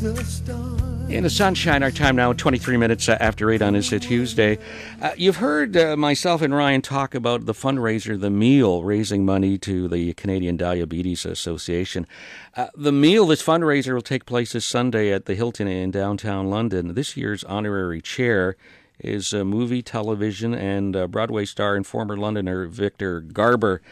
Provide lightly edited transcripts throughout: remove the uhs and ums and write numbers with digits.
In the sunshine, our time now, 23 minutes after 8 on this Tuesday. You've heard myself and Ryan talk about the fundraiser, The Meal, raising money to the Canadian Diabetes Association. The Meal, this fundraiser, will take place this Sunday at the Hilton in downtown London. This year's honorary chair is movie, television, and Broadway star and former Londoner Victor Garbor.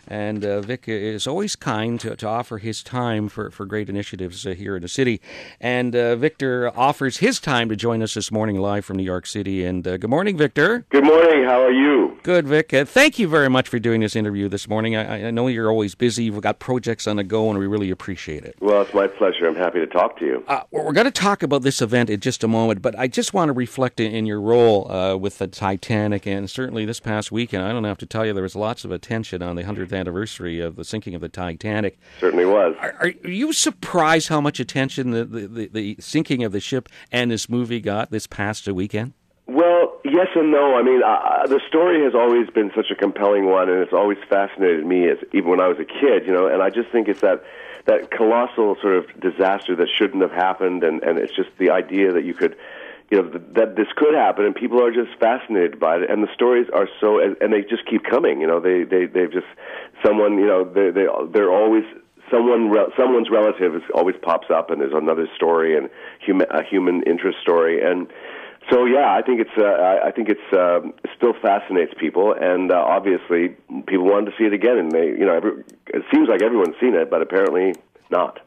And Vic is always kind to offer his time for great initiatives here in the city. And Victor offers his time to join us this morning live from New York City. And good morning, Victor. Good morning. How are you? Good, Vic. Thank you very much for doing this interview this morning. I know you're always busy. You've got projects on the go, and we really appreciate it. Well, it's my pleasure. I'm happy to talk to you. We're going to talk about this event in just a moment, but I just want to reflect in your role with the Titanic, and certainly this past weekend, I don't have to tell you, there was lots of attention on the 100th anniversary of the sinking of the Titanic. Certainly was. Are you surprised how much attention the sinking of the ship and this movie got this past weekend? Well, yes and no. I mean, the story has always been such a compelling one, and it's always fascinated me, even when I was a kid, and I just think it's that colossal sort of disaster that shouldn't have happened, and it's just the idea that you could, that this could happen, and people are just fascinated by it, and the stories are so, and they just keep coming, they've just, someone, they're always, someone's relative always pops up, and there's another story, and a human interest story, and so yeah, I think it still fascinates people, and obviously people wanted to see it again, and it seems like everyone's seen it, but apparently not.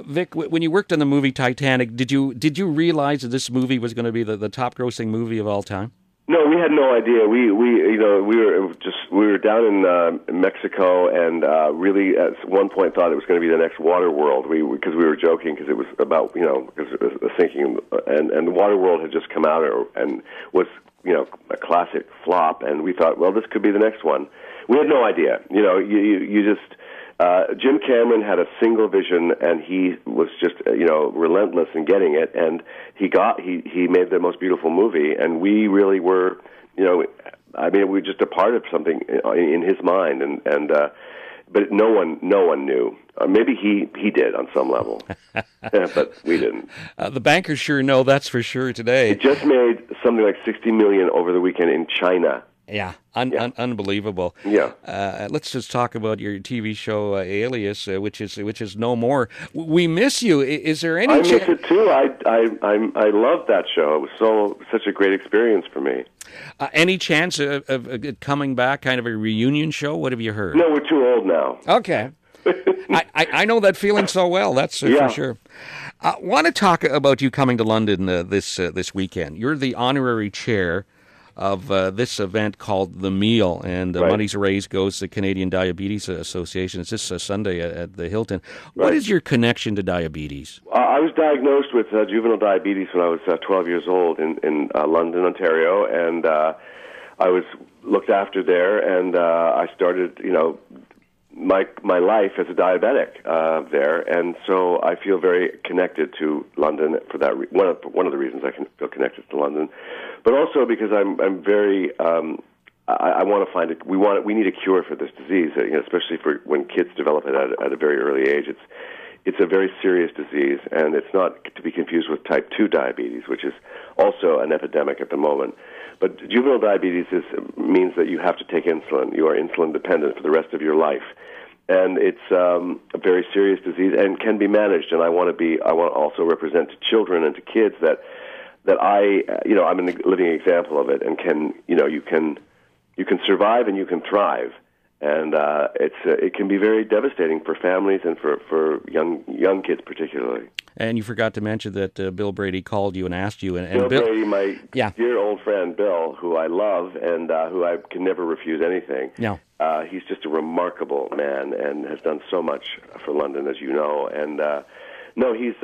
Vic, when you worked on the movie Titanic, did you realize that this movie was going to be the top grossing movie of all time? No, we had no idea. We were down in Mexico, and really at one point thought it was going to be the next Waterworld. Because we were joking, because it was about because it was the sinking, and the Waterworld had just come out and was a classic flop, and we thought, well, this could be the next one. We had no idea. You just. Jim Cameron had a single vision, and he was just relentless in getting it, and he made the most beautiful movie, and we really were, we were just a part of something in his mind, and but no one knew. Maybe he did on some level, but we didn't. The bankers sure know, that's for sure today. It just made something like $60 million over the weekend in China. Yeah, unbelievable. Yeah. Let's just talk about your TV show Alias, which is no more. We miss you. Is there any? I miss it too. I loved that show. It was such a great experience for me. Any chance of it coming back? Kind of a reunion show? What have you heard? No, we're too old now. Okay. I know that feeling so well. That's for sure. I want to talk about you coming to London this weekend. You're the honorary chair of this event called The Meal, and the money's raised goes to the Canadian Diabetes Association. It's this Sunday at the Hilton. Right. What is your connection to diabetes? I was diagnosed with juvenile diabetes when I was 12 years old in London, Ontario, and I was looked after there, and I started, my life as a diabetic there, and so I feel very connected to London for that. One of the reasons I can feel connected to London, but also because I'm very. I want to find we need a cure for this disease, especially for when kids develop it at a very early age. It's a very serious disease, and it's not to be confused with type 2 diabetes, which is also an epidemic at the moment. But juvenile diabetes means that you have to take insulin. You are insulin dependent for the rest of your life. And it's a very serious disease and can be managed. And I want to also represent to children and to kids that I'm a living example of it, and you can survive and you can thrive. And it can be very devastating for families and for young kids particularly. And you forgot to mention that Bill Brady called you and asked you. Bill Brady, my dear old friend Bill, who I love and who I can never refuse anything. No. He's just a remarkable man and has done so much for London, as you know. And no, he's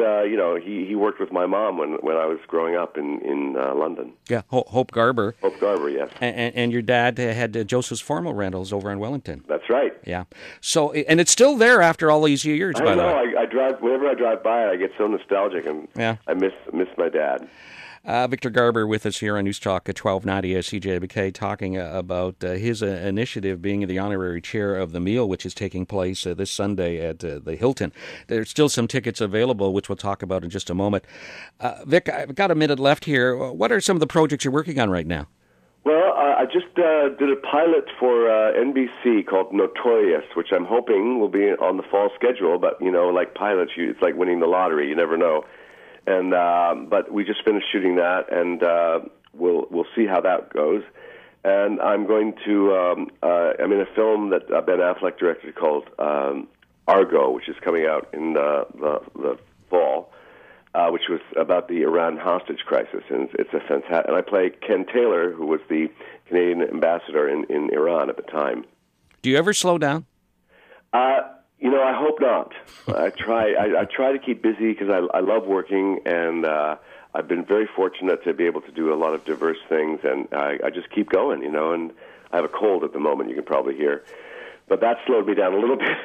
he worked with my mom when I was growing up in London. Yeah, Hope Garbor. Hope Garbor, yes. And your dad had Joseph's Formal Rentals over in Wellington. That's right. Yeah. So, and it's still there after all these years. I know. I drive whenever I drive by it, I get so nostalgic, and I miss my dad. Victor Garbor with us here on News Talk 1290 CJBK, talking about his initiative being the honorary chair of the meal, which is taking place this Sunday at the Hilton. There's still some tickets available, which we'll talk about in just a moment. Vic, I've got a minute left here. What are some of the projects you're working on right now? Well, I just did a pilot for NBC called Notorious, which I'm hoping will be on the fall schedule. But, like pilots, it's like winning the lottery. You never know. And but we just finished shooting that, and we'll see how that goes. And I'm going to I'm in a film that Ben Affleck directed called Argo, which is coming out in the fall, which was about the Iran hostage crisis, and it's a fantastic. And I play Ken Taylor, who was the Canadian ambassador in Iran at the time. Do you ever slow down? I hope not. I try to keep busy because I love working, and I've been very fortunate to be able to do a lot of diverse things, and I just keep going, and I have a cold at the moment, you can probably hear. But that slowed me down a little bit.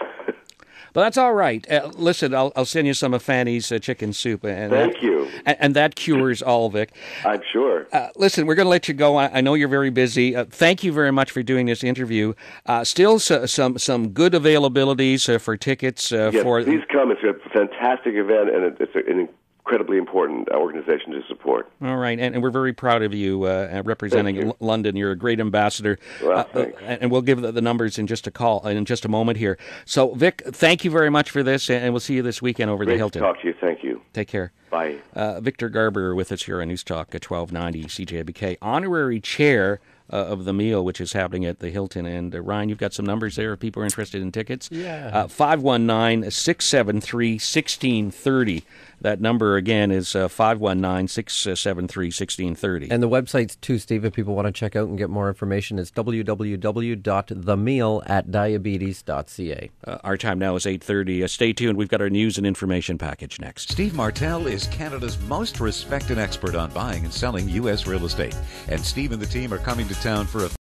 But that's all right. Listen, I'll send you some of Fanny's chicken soup. Thank you. And that cures all, Vic. I'm sure. Listen, we're going to let you go. I know you're very busy. Thank you very much for doing this interview. Still some good availabilities for tickets. Yes, please come. It's a fantastic event, and it's an incredibly important organization to support. All right, and we're very proud of you representing London. You're a great ambassador. Well, and we'll give the numbers in just a moment here. So, Vic, thank you very much for this, and we'll see you this weekend over the Hilton. Great to talk to you. Thank you. Take care. Bye. Victor Garbor with us here on News Talk 1290 CJBK, honorary chair of the meal, which is happening at the Hilton. And Ryan, you've got some numbers there if people are interested in tickets. Yeah. 519-673-1630. That number again is 519-673-1630. And the website's too, Steve, if people want to check out and get more information, it's www.themeal@diabetes.ca. Our time now is 8:30. Stay tuned. We've got our news and information package next. Steve Martell is Canada's most respected expert on buying and selling U.S. real estate. And Steve and the team are coming to town for a